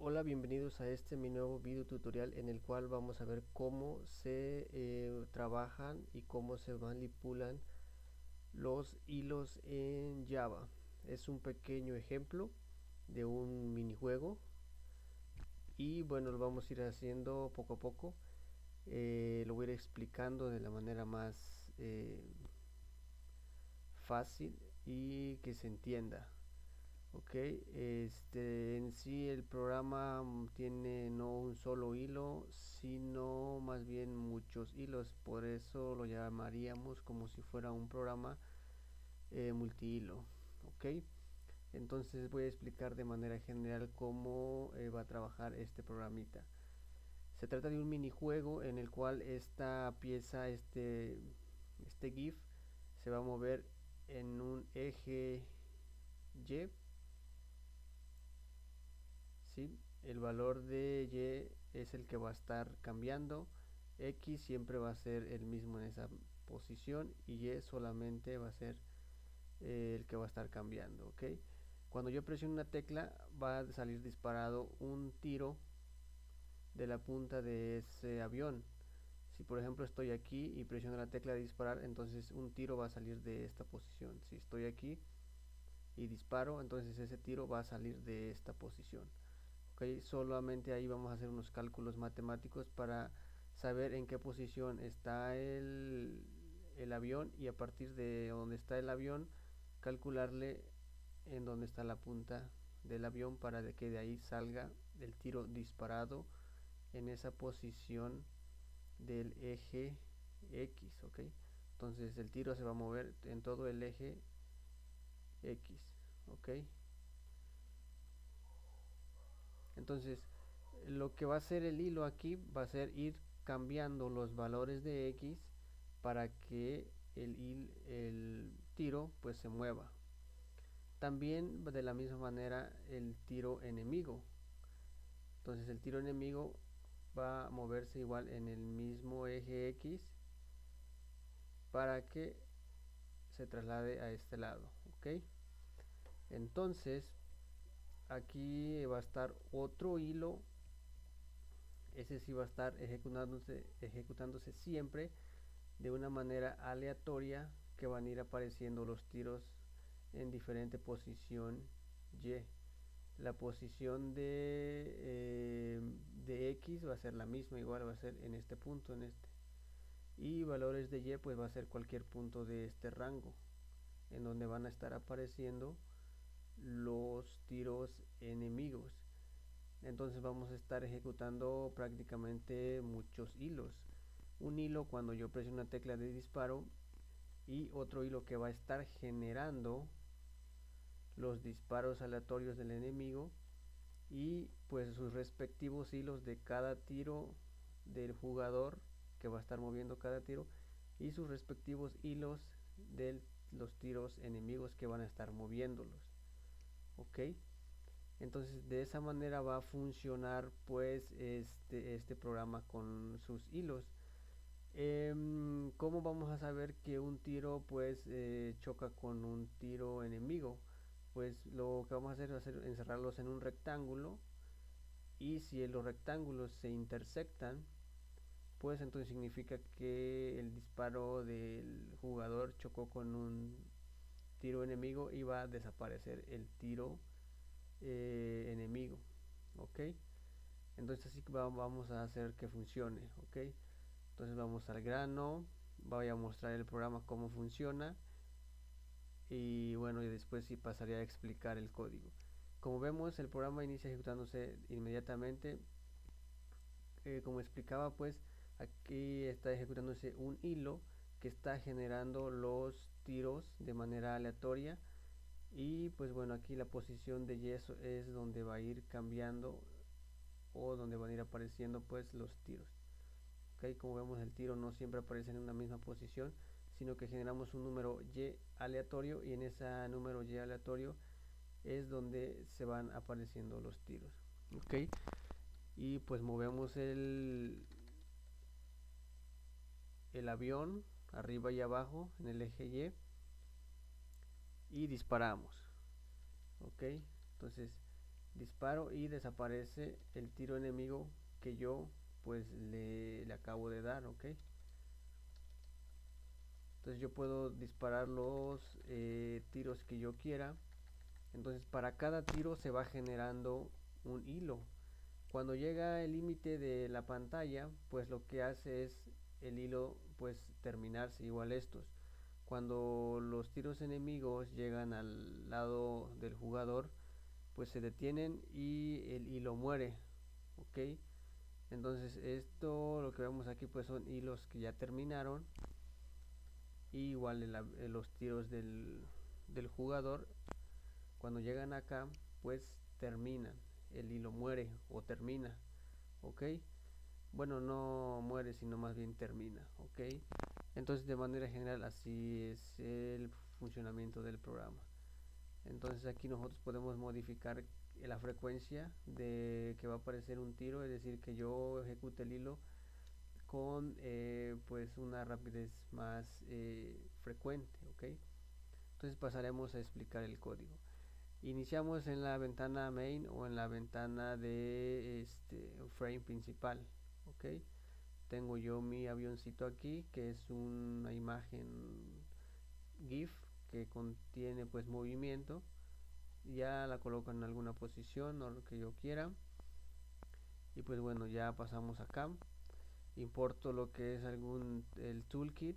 Hola, bienvenidos a mi nuevo video tutorial en el cual vamos a ver cómo se trabajan y cómo se manipulan los hilos en Java. Es un pequeño ejemplo de un minijuego y bueno, lo vamos a ir haciendo poco a poco. Lo voy a ir explicando de la manera más fácil y que se entienda. Ok, en sí el programa tiene no un solo hilo, sino más bien muchos hilos, por eso lo llamaríamos como si fuera un programa multihilo. Ok, entonces voy a explicar de manera general cómo va a trabajar este programita. Se trata de un minijuego en el cual esta pieza, este GIF, se va a mover en un eje Y. ¿Sí? El valor de Y es el que va a estar cambiando, X siempre va a ser el mismo en esa posición y Y solamente va a ser el que va a estar cambiando. ¿Ok? Cuando yo presiono una tecla va a salir disparado un tiro de la punta de ese avión. Si por ejemplo estoy aquí y presiono la tecla de disparar, entonces un tiro va a salir de esta posición. Si estoy aquí y disparo, entonces ese tiro va a salir de esta posición. Okay, solamente ahí vamos a hacer unos cálculos matemáticos para saber en qué posición está el avión y a partir de donde está el avión calcularle en dónde está la punta del avión para que de ahí salga el tiro disparado en esa posición del eje X. Ok, entonces el tiro se va a mover en todo el eje X. Ok, entonces lo que va a hacer el hilo aquí va a ser ir cambiando los valores de X para que el tiro pues se mueva. También de la misma manera el tiro enemigo. Entonces el tiro enemigo va a moverse igual en el mismo eje X para que se traslade a este lado. ¿Ok? Entonces aquí va a estar otro hilo. Ese sí va a estar ejecutándose siempre de una manera aleatoria, que van a ir apareciendo los tiros en diferente posición Y. La posición de X va a ser la misma, igual va a ser en este punto, en este. Y valores de Y pues va a ser cualquier punto de este rango, en donde van a estar apareciendo los tiros enemigos. Entonces vamos a estar ejecutando prácticamente muchos hilos. Un hilo cuando yo presiono una tecla de disparo y otro hilo que va a estar generando los disparos aleatorios del enemigo y pues sus respectivos hilos de cada tiro del jugador que va a estar moviendo cada tiro y sus respectivos hilos de los tiros enemigos que van a estar moviéndolos. Ok, entonces de esa manera va a funcionar pues este programa con sus hilos. ¿Cómo vamos a saber que un tiro pues choca con un tiro enemigo? Pues lo que vamos a hacer va a ser encerrarlos en un rectángulo y si los rectángulos se intersectan, pues entonces significa que el disparo del jugador chocó con un tiro enemigo y va a desaparecer el tiro enemigo. Ok, entonces así que vamos a hacer que funcione. Ok, entonces vamos al grano, voy a mostrar el programa cómo funciona y bueno, y después sí pasaría a explicar el código. Como vemos, el programa inicia ejecutándose inmediatamente. Como explicaba, pues aquí está ejecutándose un hilo que está generando los tiros de manera aleatoria y pues bueno, aquí la posición de yeso es donde va a ir cambiando o donde van a ir apareciendo pues los tiros. Okay, como vemos, el tiro no siempre aparece en una misma posición, sino que generamos un número Y aleatorio y en ese número Y aleatorio es donde se van apareciendo los tiros. Ok, y pues movemos el avión arriba y abajo en el eje Y disparamos. Ok, entonces disparo y desaparece el tiro enemigo que yo pues le acabo de dar, ¿ok? Entonces yo puedo disparar los tiros que yo quiera. Entonces para cada tiro se va generando un hilo. Cuando llega el límite de la pantalla, pues lo que hace es el hilo pues terminarse, igual estos. Cuando los tiros enemigos llegan al lado del jugador, pues se detienen y el hilo muere, ¿ok? Entonces esto, lo que vemos aquí pues son hilos que ya terminaron. Y igual los tiros del jugador, cuando llegan acá, pues terminan. El hilo muere o termina, ¿ok? Bueno, no muere, sino más bien termina, ¿ok? Entonces, de manera general, así es el funcionamiento del programa. Entonces, aquí nosotros podemos modificar la frecuencia de que va a aparecer un tiro, es decir, que yo ejecute el hilo con pues una rapidez más frecuente, ¿ok? Entonces pasaremos a explicar el código. Iniciamos en la ventana main o en la ventana de frame principal, ¿ok? Tengo yo mi avioncito aquí, que es una imagen GIF que contiene pues movimiento. Ya la coloco en alguna posición o lo que yo quiera. Y pues bueno, ya pasamos acá. Importo lo que es el toolkit,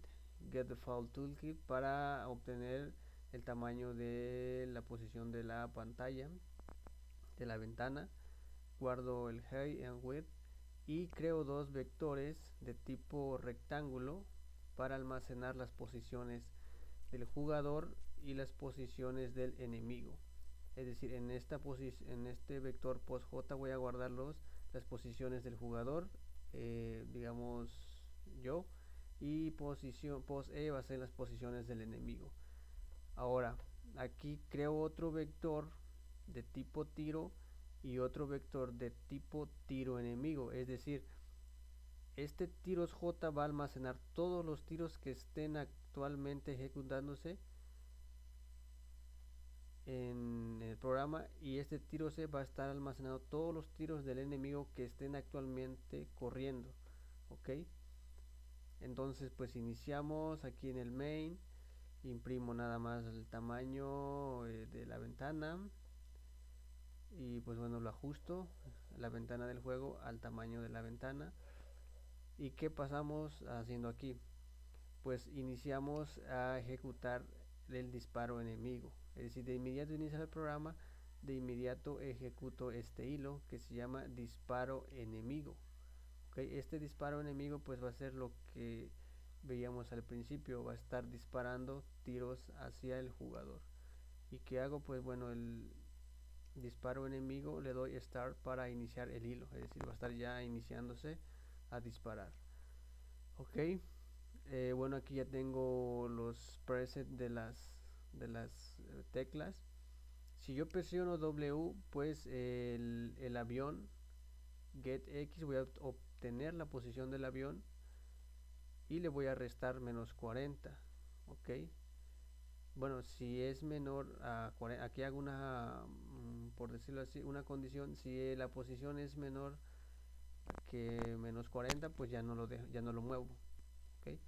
get default toolkit, para obtener el tamaño de la posición de la pantalla, de la ventana. Guardo el height and width y creo dos vectores de tipo rectángulo para almacenar las posiciones del jugador y las posiciones del enemigo. Es decir, en este vector post j voy a guardar las posiciones del jugador, digamos yo, y posición post e va a ser las posiciones del enemigo. Ahora aquí creo otro vector de tipo tiro y otro vector de tipo tiro enemigo, es decir, este tiros j va a almacenar todos los tiros que estén actualmente ejecutándose en el programa, y este tiro C va a estar almacenando todos los tiros del enemigo que estén actualmente corriendo, ok. Entonces pues iniciamos aquí en el main, imprimo nada más el tamaño de la ventana y pues bueno, lo ajusto la ventana del juego al tamaño de la ventana. ¿Y qué pasamos haciendo aquí? Pues iniciamos a ejecutar el disparo enemigo, es decir, de inmediato inicia el programa, de inmediato ejecuto este hilo que se llama disparo enemigo, ¿okay? Este disparo enemigo pues va a ser lo que veíamos al principio, va a estar disparando tiros hacia el jugador. ¿Y qué hago? Pues bueno, el disparo enemigo le doy start para iniciar el hilo, es decir, va a estar ya iniciándose a disparar, ok. Bueno, aquí ya tengo los presets de las teclas. Si yo presiono W, pues el avión get X, voy a obtener la posición del avión y le voy a restar -40, ok. Bueno, si es menor a 40, aquí hago por decirlo así, una condición. Si la posición es menor que -40, pues ya no lo dejo, ya no lo muevo, ok.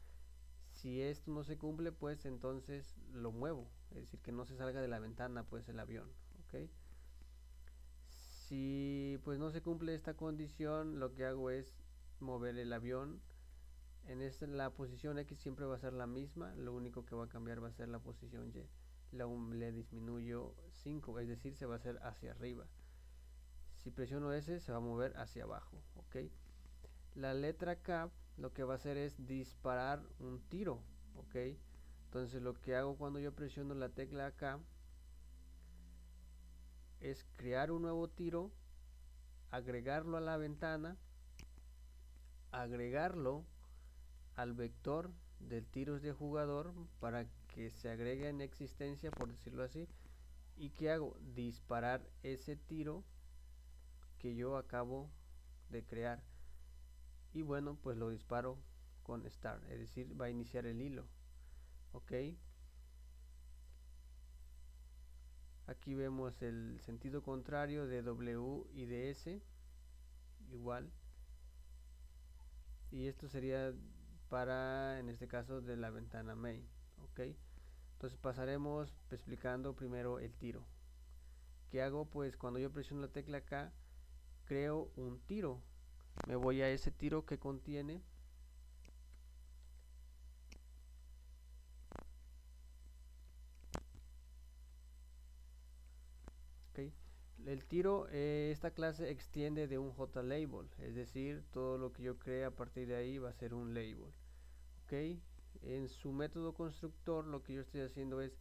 Si esto no se cumple, pues entonces lo muevo, es decir, que no se salga de la ventana pues el avión, ok. Si pues no se cumple esta condición, lo que hago es mover el avión. La posición X siempre va a ser la misma, lo único que va a cambiar va a ser la posición Y. Le disminuyo 5, es decir, se va a hacer hacia arriba. Si presiono S, se va a mover hacia abajo, ok. La letra K lo que va a hacer es disparar un tiro, ok. Entonces lo que hago cuando yo presiono la tecla K es crear un nuevo tiro, agregarlo a la ventana, agregarlo al vector del tiros de jugador para que se agregue en existencia, por decirlo así. ¿Y qué hago? Disparar ese tiro que yo acabo de crear. Y bueno, pues lo disparo con start, es decir, va a iniciar el hilo, ok. Aquí vemos el sentido contrario de W y de S, igual. Y esto sería para, en este caso, de la ventana main. Ok, entonces pasaremos explicando primero el tiro. ¿Qué hago? Pues cuando yo presiono la tecla K, creo un tiro. Me voy a ese tiro que contiene okay. El tiro, esta clase extiende de un JLabel, es decir, todo lo que yo cree a partir de ahí va a ser un label. Ok, en su método constructor lo que yo estoy haciendo es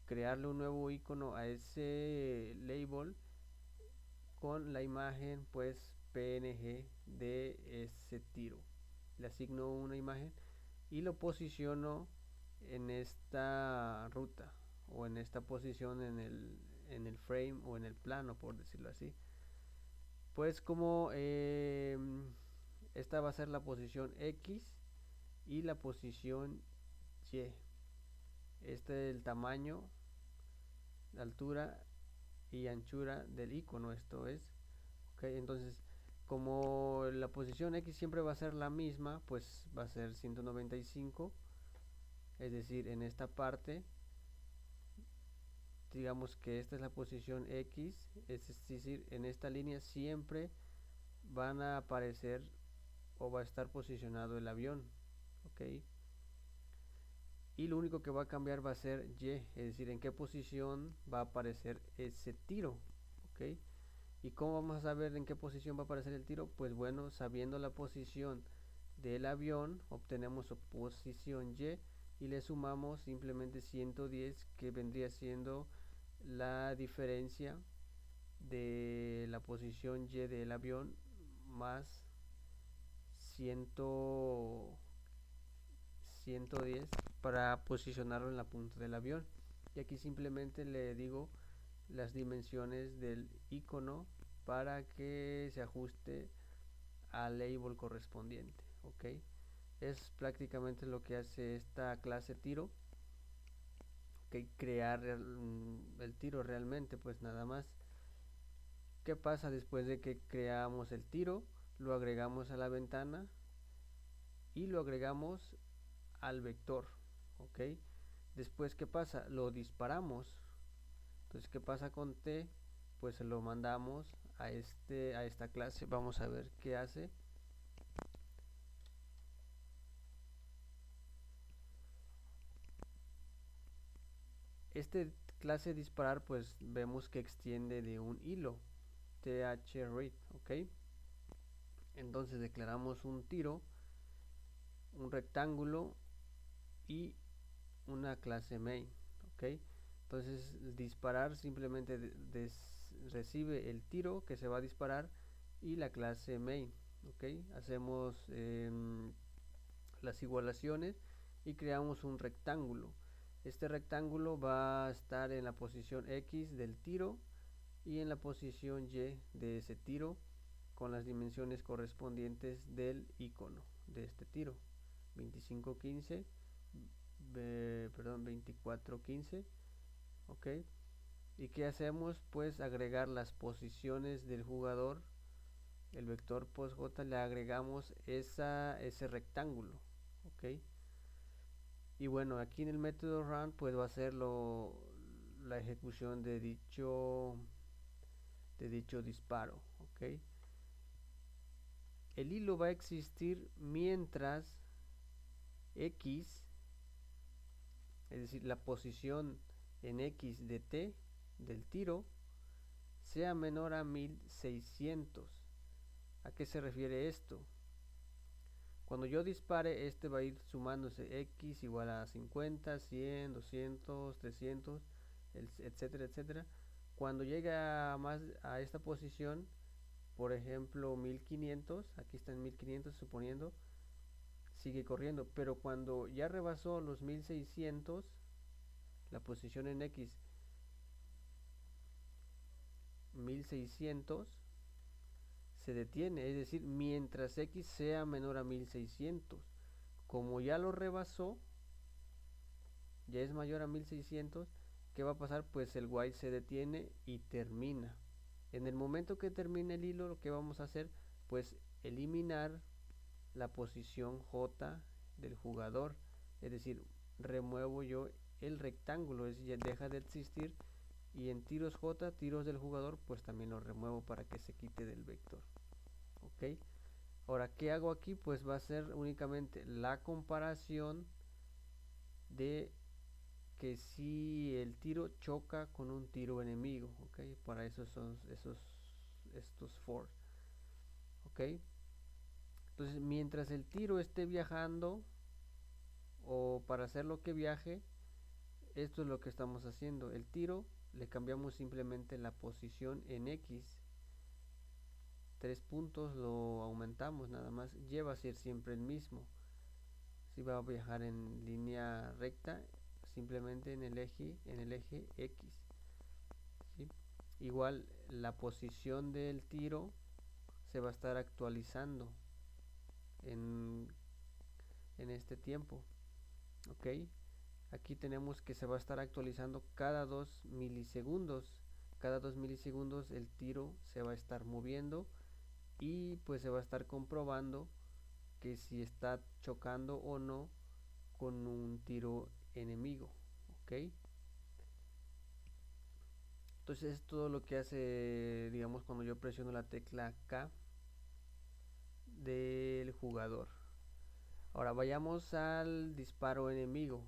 crearle un nuevo icono a ese label con la imagen pues PNG de ese tiro. Le asigno una imagen y lo posiciono en esta ruta o en esta posición en el frame o en el plano, por decirlo así. Pues como esta va a ser la posición X y la posición Y. Este es el tamaño, la altura y anchura del icono, esto es. Okay, entonces como la posición X siempre va a ser la misma, pues va a ser 195, es decir, en esta parte digamos que esta es la posición X, es decir, en esta línea siempre van a aparecer o va a estar posicionado el avión. Ok, y lo único que va a cambiar va a ser Y, es decir, en qué posición va a aparecer ese tiro. Ok, ¿y cómo vamos a saber en qué posición va a aparecer el tiro? Pues bueno, sabiendo la posición del avión, obtenemos su posición y le sumamos simplemente 110, que vendría siendo la diferencia de la posición Y del avión más 110 para posicionarlo en la punta del avión. Y aquí simplemente le digo las dimensiones del icono para que se ajuste al label correspondiente. Ok, es prácticamente lo que hace esta clase tiro, que crear el tiro realmente, pues nada más. ¿Qué pasa después de que creamos el tiro? Lo agregamos a la ventana y lo agregamos al vector. Ok, después ¿qué pasa? Lo disparamos. Entonces ¿qué pasa con T? Pues se lo mandamos a esta clase. Vamos a ver qué hace. Este clase disparar pues vemos que extiende de un hilo, thread. Ok, entonces declaramos un tiro, un rectángulo y una clase main. Ok, entonces disparar simplemente recibe el tiro que se va a disparar y la clase main. Ok, hacemos las igualaciones y creamos un rectángulo. Este rectángulo va a estar en la posición X del tiro y en la posición Y de ese tiro, con las dimensiones correspondientes del icono de este tiro: 2515, perdón, 2415. Ok, ¿y qué hacemos? Pues agregar las posiciones del jugador. El vector post j le agregamos ese rectángulo. Ok, y bueno, aquí en el método run pues va a ser la ejecución de dicho disparo. Ok, el hilo va a existir mientras X, es decir, la posición en X de T del tiro, sea menor a 1600. ¿A qué se refiere esto? Cuando yo dispare, este va a ir sumándose X igual a 50, 100, 200, 300, etcétera, etcétera. Cuando llegue a esta posición, por ejemplo 1500, aquí está en 1500 suponiendo, sigue corriendo, pero cuando ya rebasó los 1600, la posición en X 1600 se detiene, es decir, mientras X sea menor a 1600. Como ya lo rebasó, ya es mayor a 1600, ¿qué va a pasar? Pues el while se detiene y termina. En el momento que termine el hilo, lo que vamos a hacer, pues eliminar la posición J del jugador, es decir, remuevo yo el rectángulo, es decir, deja de existir, y en tiros J, tiros del jugador, pues también lo remuevo para que se quite del vector. Ok, ahora, ¿qué hago aquí? Pues va a ser únicamente la comparación de que si el tiro choca con un tiro enemigo. Ok, para eso son estos for. Ok, entonces mientras el tiro esté viajando, o para hacer lo que viaje, esto es lo que estamos haciendo. El tiro le cambiamos simplemente la posición en X, 3 puntos lo aumentamos nada más, lleva a ser siempre el mismo. Si va a viajar en línea recta, simplemente en el eje X, ¿sí? Igual la posición del tiro se va a estar actualizando en, en este tiempo. Ok, aquí tenemos que se va a estar actualizando cada 2 milisegundos. Cada 2 milisegundos el tiro se va a estar moviendo y pues se va a estar comprobando que si está chocando o no con un tiro enemigo. Ok, entonces es todo lo que hace, digamos, cuando yo presiono la tecla K del jugador. Ahora vayamos al disparo enemigo.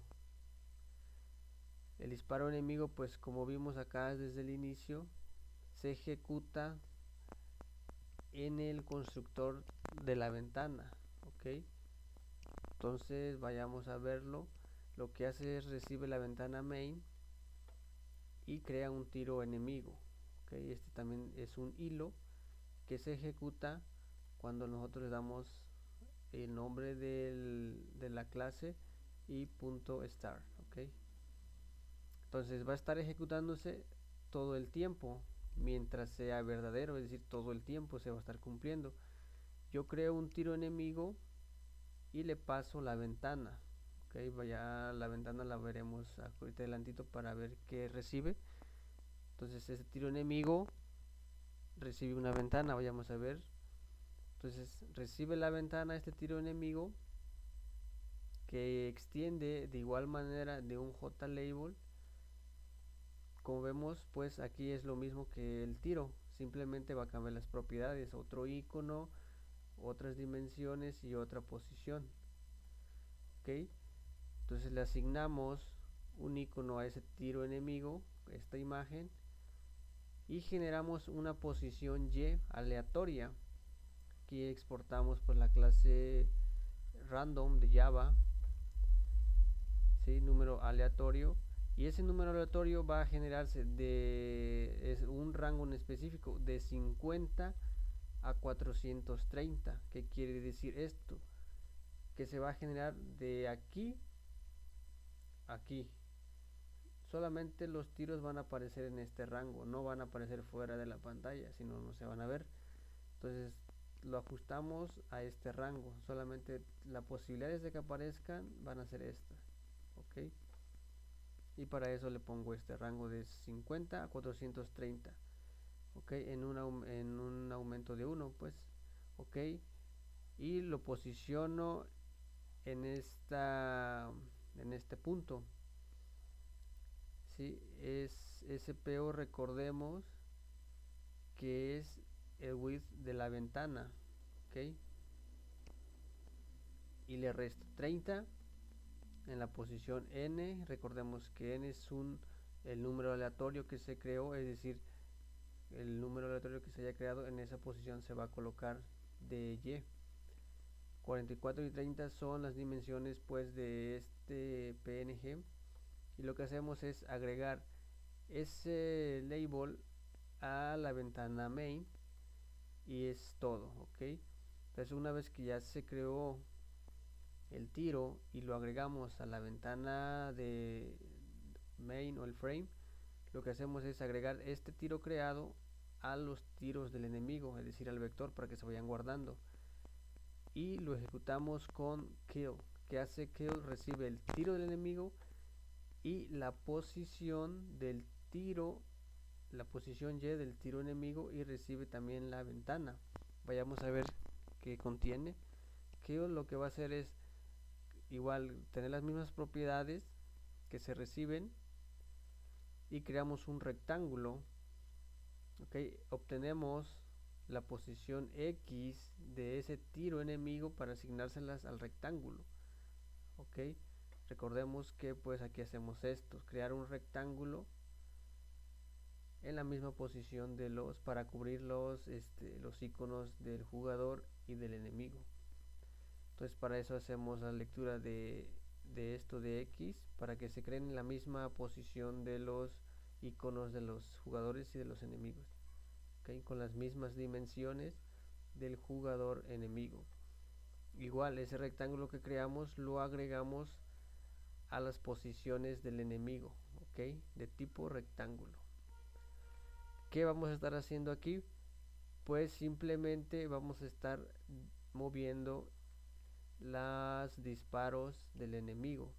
El disparo enemigo, pues como vimos acá desde el inicio, se ejecuta en el constructor de la ventana. Ok, entonces vayamos a verlo. Lo que hace es recibe la ventana main y crea un tiro enemigo. Ok, este también es un hilo que se ejecuta cuando nosotros le damos el nombre de la clase y punto start. Ok, entonces va a estar ejecutándose todo el tiempo mientras sea verdadero, es decir, todo el tiempo se va a estar cumpliendo. Yo creo un tiro enemigo y le paso la ventana. Ok, vaya, la ventana la veremos ahorita adelantito para ver qué recibe. Entonces ese tiro enemigo recibe una ventana, vayamos a ver. Entonces recibe la ventana este tiro enemigo, que extiende de igual manera de un JLabel. Como vemos, pues aquí es lo mismo que el tiro, simplemente va a cambiar las propiedades, otro icono, otras dimensiones y otra posición. Ok, entonces le asignamos un icono a ese tiro enemigo, esta imagen, y generamos una posición Y aleatoria. Aquí exportamos pues la clase random de Java, ¿sí? Número aleatorio, y ese número aleatorio va a generarse de un rango en específico de 50 a 430. ¿Qué quiere decir esto? Que se va a generar de aquí a aquí. Solamente los tiros van a aparecer en este rango, no van a aparecer fuera de la pantalla, sino no se van a ver. Entonces lo ajustamos a este rango, solamente las posibilidades de que aparezcan van a ser estas. Ok, y para eso le pongo este rango de 50 a 430. Ok, en un aumento de 1, pues. Ok, y lo posiciono en este punto. ¿Sí? Es SPO, recordemos que es el width de la ventana. Ok, y le resto 30 en la posición n. Recordemos que n es el número aleatorio que se creó, es decir, el número aleatorio que se haya creado en esa posición se va a colocar de y. 44 y 30 son las dimensiones pues de este PNG, y lo que hacemos es agregar ese label a la ventana main y es todo. Ok, entonces una vez que ya se creó el tiro y lo agregamos a la ventana de main o el frame, lo que hacemos es agregar este tiro creado a los tiros del enemigo, es decir, al vector, para que se vayan guardando, y lo ejecutamos con kill. Que hace kill? Recibe el tiro del enemigo y la posición del tiro, la posición Y del tiro enemigo, y recibe también la ventana. Vayamos a ver qué contiene. Que lo que va a hacer es igual tener las mismas propiedades que se reciben y creamos un rectángulo. Obtenemos la posición X de ese tiro enemigo para asignárselas al rectángulo. Recordemos que pues aquí hacemos esto, crear un rectángulo en la misma posición de los para cubrir los iconos del jugador y del enemigo. Entonces para eso hacemos la lectura de esto de X para que se creen en la misma posición de los iconos de los jugadores y de los enemigos, con las mismas dimensiones del jugador enemigo. Igual ese rectángulo que creamos lo agregamos a las posiciones del enemigo, de tipo rectángulo. ¿Qué vamos a estar haciendo aquí? Pues simplemente vamos a estar moviendo los disparos del enemigo.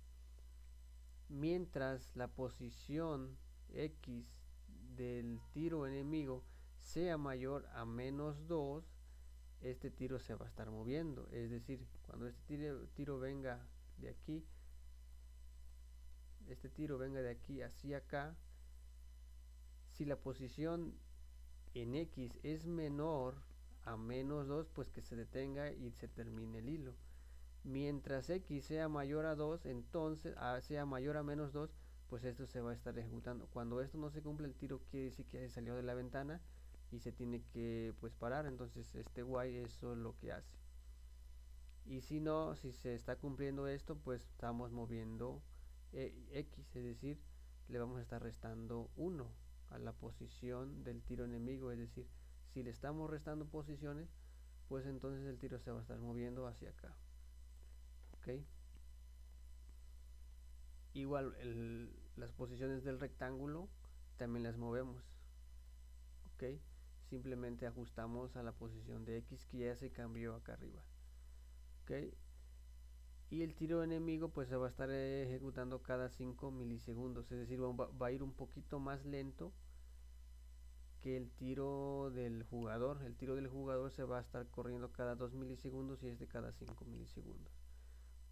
Mientras la posición X del tiro enemigo sea mayor a -2, este tiro se va a estar moviendo. Es decir, cuando este tiro venga de aquí, hacia acá, si la posición en X es menor a -2, pues que se detenga y se termine el hilo. Mientras X sea mayor a 2, entonces sea mayor a -2, pues esto se va a estar ejecutando. Cuando esto no se cumple, el tiro quiere decir que se salió de la ventana y se tiene que pues parar. Entonces este while eso es lo que hace. Y si no, si se está cumpliendo esto, pues estamos moviendo X, es decir, le vamos a estar restando 1 a la posición del tiro enemigo. Es decir, si le estamos restando posiciones, pues entonces el tiro se va a estar moviendo hacia acá. Igual las posiciones del rectángulo también las movemos. Simplemente ajustamos a la posición de X que ya se cambió acá arriba. Y el tiro enemigo pues se va a estar ejecutando cada 5 milisegundos, es decir, va a ir un poquito más lento que el tiro del jugador. El tiro del jugador se va a estar corriendo cada 2 milisegundos y este cada 5 milisegundos,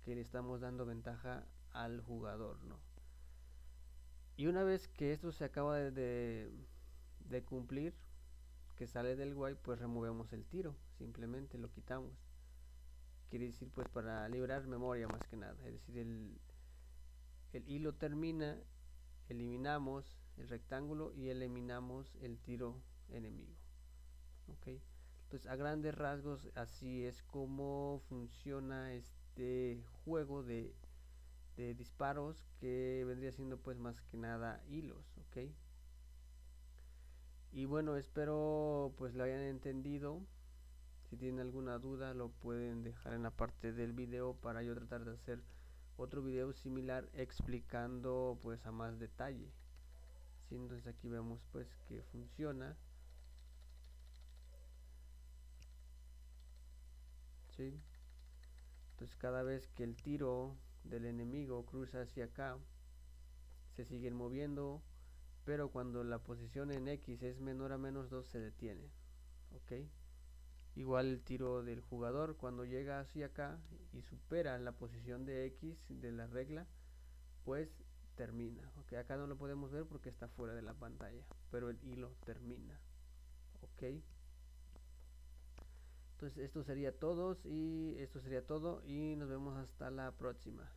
que le estamos dando ventaja al jugador, ¿no? Y una vez que esto se acaba de cumplir, que sale del while, pues removemos el tiro, simplemente lo quitamos. Quiere decir pues para liberar memoria más que nada, es decir, el hilo termina, eliminamos el rectángulo y eliminamos el tiro enemigo. Entonces a grandes rasgos así es como funciona este juego de disparos, que vendría siendo pues más que nada hilos. Y bueno, espero pues lo hayan entendido. Si tienen alguna duda lo pueden dejar en la parte del video para yo tratar de hacer otro video similar explicando pues a más detalle. Entonces aquí vemos pues que funciona. Entonces cada vez que el tiro del enemigo cruza hacia acá, se siguen moviendo, pero cuando la posición en X es menor a -2 se detiene. Igual el tiro del jugador, cuando llega hacia acá y supera la posición de X de la regla, pues termina. Acá no lo podemos ver porque está fuera de la pantalla, pero el hilo termina. Entonces esto sería todo y nos vemos hasta la próxima.